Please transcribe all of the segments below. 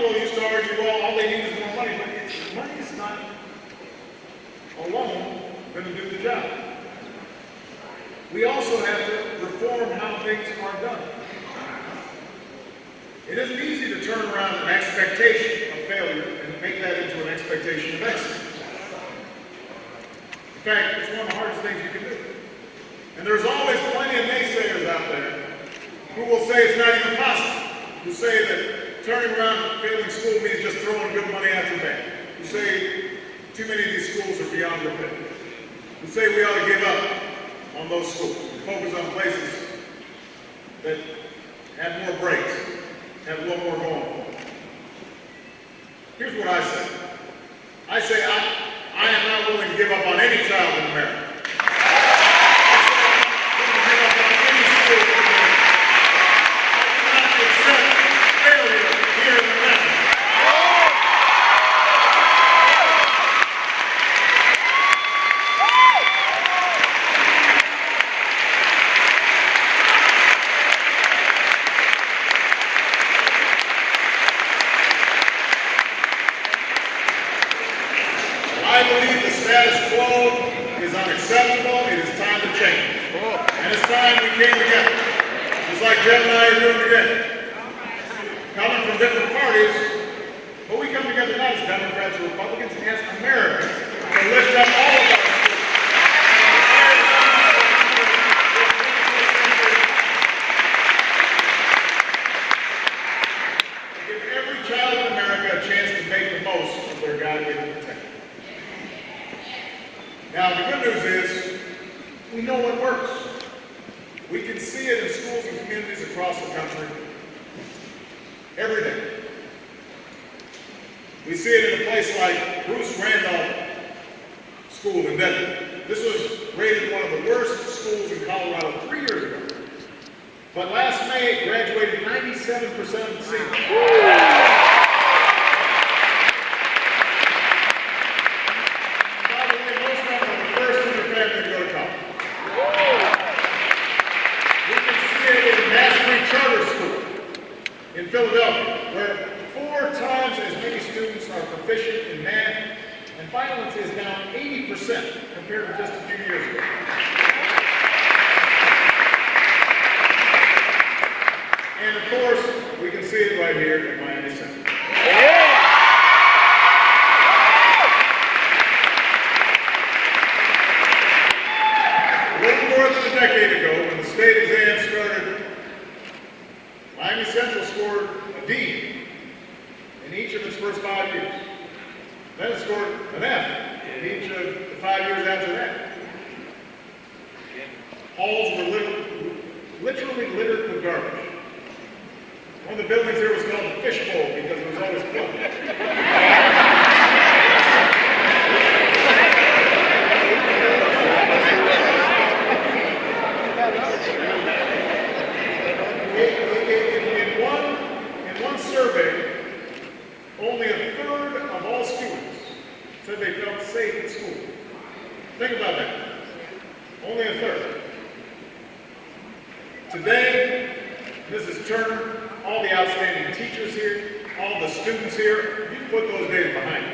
people used to argue, well, all they need is more money, but money is not alone going to do the job. We also have to reform how things are done. It isn't easy to turn around an expectation of failure and make that into an expectation of excellence. In fact, it's one of the hardest things you can do. And there's always plenty of naysayers out there who will say it's not even possible, who say that turning around failing school means just throwing good money after bad, who say too many of these schools are beyond repair, who say we ought to give up on those schools and focus on places that have more breaks, have a little more going for them. Here's what I say. I say I am not willing to give up on any child in America. I believe the status quo is unacceptable. It is time to change. And it's time we came together. Just like Jeff and I are doing today. Coming from different parties, but we come together not as Democrats or Republicans, as Americans to lift up all of us. Give every child in America a chance to make the most of their God-given potential. Now, the good news is, we know what works. We can see it in schools and communities across the country every day. We see it in a place like Bruce Randolph School in Denver. This was rated one of the worst schools in Colorado 3 years ago. But last May, it graduated 97% of the seniors. In Philadelphia, where 4 times as many students are proficient in math, and violence is down 80% compared to just a few years ago. And of course, we can see it right here in Miami Central. A little more than a decade ago, when the state exam started, Miami Central scored a D in each of its first 5 years. Then it scored an F in each of the 5 years after that. Halls were literally littered with garbage. One of the buildings here was called the fishbowl because it was always plugged. In one survey, only a third of all students said they felt safe at school. Think about that. Only a third. Today, Mrs. Turner, all the outstanding teachers here, all the students here, you put those days behind you.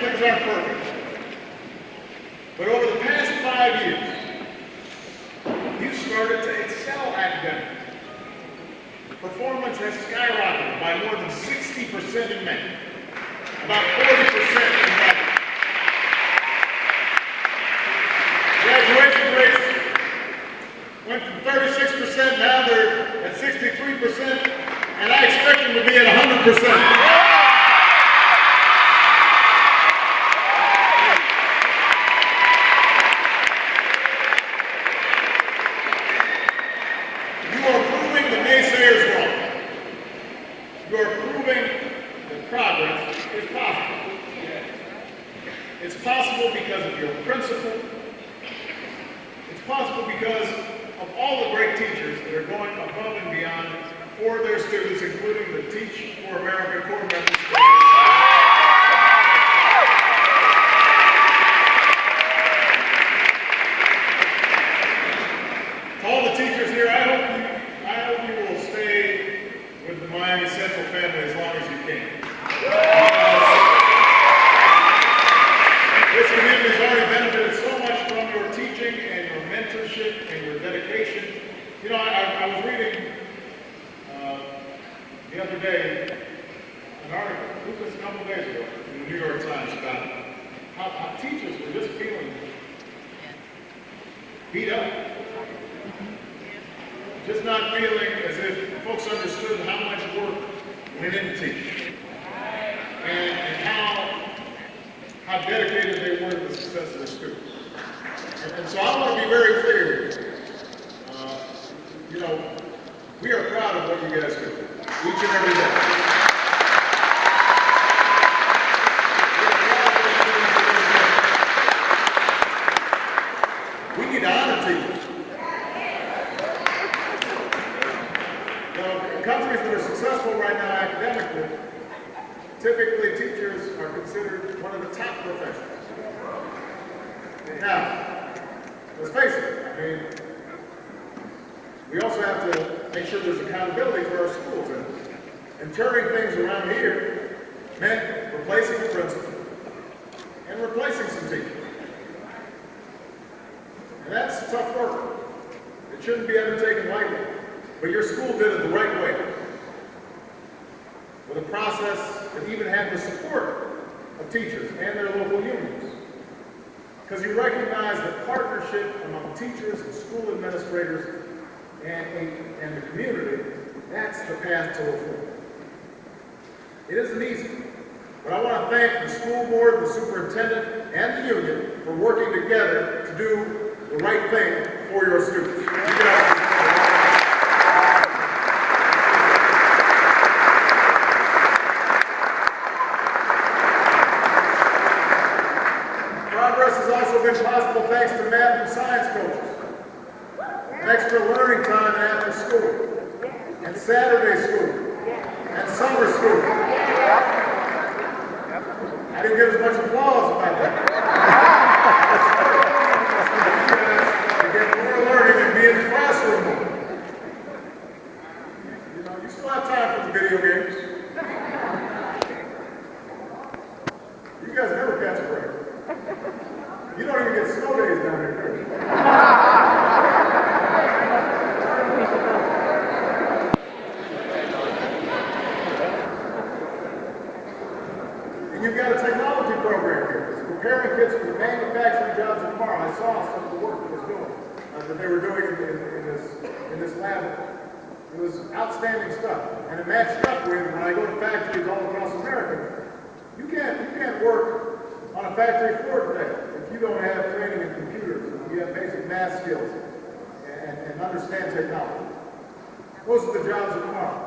Things aren't perfect. But over the past 5 years, you started to excel academically. Performance has skyrocketed by more than 60% in math, about 40% in math. Graduation rates went from 36%, now they're at 63%, and I expect them to be at 100%. you are proving that progress is possible. It's possible because of your principle. It's possible because of all the great teachers that are going above and beyond for their students, including the Teach for America Corps members. To all the teachers here, I hope you will stay with the Miami Central family as long as you can. This community has already benefited so much from your teaching and your mentorship and your dedication. You know, I was reading the other day an article, it was just a couple of days ago, in the New York Times about how teachers were just feeling beat up. Just not feeling as if folks understood how much work went into teaching and how dedicated they were to the success of their students. And so I want to be very clear here. You know, we are proud of what you guys do, each and every day. We need to honor teachers. Countries that are successful right now academically, typically teachers are considered one of the top professions. Now, let's face it, I mean, we also have to make sure there's accountability for our schools. And turning things around here meant replacing the principal and replacing some teachers. And that's tough work. It shouldn't be undertaken lightly. But your school did it the right way, with a process that even had the support of teachers and their local unions. Because you recognize that partnership among teachers and school administrators and the community, that's the path to reform. It isn't easy, but I want to thank the school board, the superintendent, and the union for working together to do the right thing for your students. Progress has also been possible thanks to math and science coaches, and extra learning time after school, and Saturday school, and summer school. I didn't get as much applause about that. To get more learning and be in the classroom more. You know, you still have time for the video games. You guys never catch a break. You don't even get snow days down here, do you? And you've got a technology program here. It's preparing kids for the manufacturing jobs of tomorrow. I saw some of the work that they were doing in this lab. It was outstanding stuff. And it matched up with when I go to factories all across America. You can't work on a factory floor today if you don't have training in computers, if you have basic math skills and understand technology. Those are the jobs of tomorrow.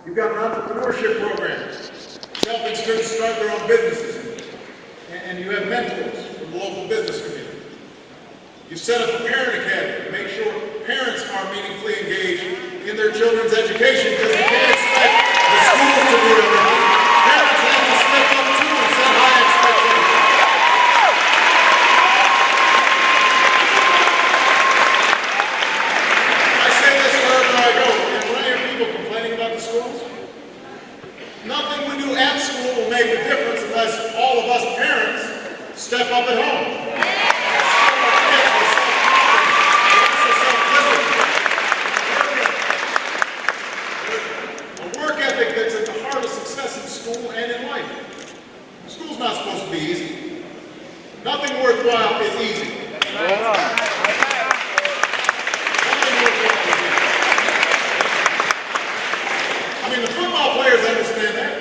You've got an entrepreneurship program, helping students start their own businesses, and you have mentors from the local business community. You've set up a parent academy to make sure parents are meaningfully engaged in their children's education, because you can't expect the schools to do everything. Parents have to step up too and set high expectations. I say this wherever I go, and when I hear people complaining about the schools, nothing we do at school will make a difference unless all of us parents step up at home. That's at the heart of success in school and in life. School's not supposed to be easy. Nothing worthwhile is easy. Nothing worthwhile is easy. I mean, the football players understand that.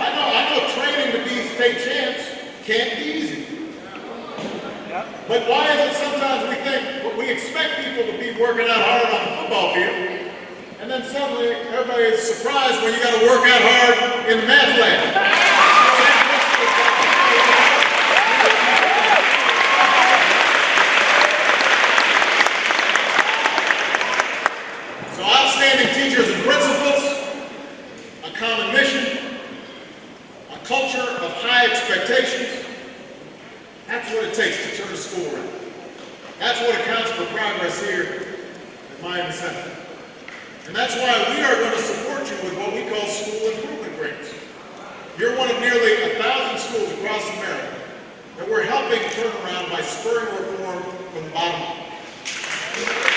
I know training to be state champs can't be easy. But why is it sometimes we expect people to be working out hard on the football field, and And then suddenly, everybody is surprised when you got to work out hard in the math lab. So outstanding teachers and principals, a common mission, a culture of high expectations, that's what it takes to turn a school around. That's what accounts for progress here at Miami Center. And that's why we are going to support you with what we call school improvement grants. You're one of nearly 1,000 schools across America that we're helping turn around by spurring reform from the bottom up.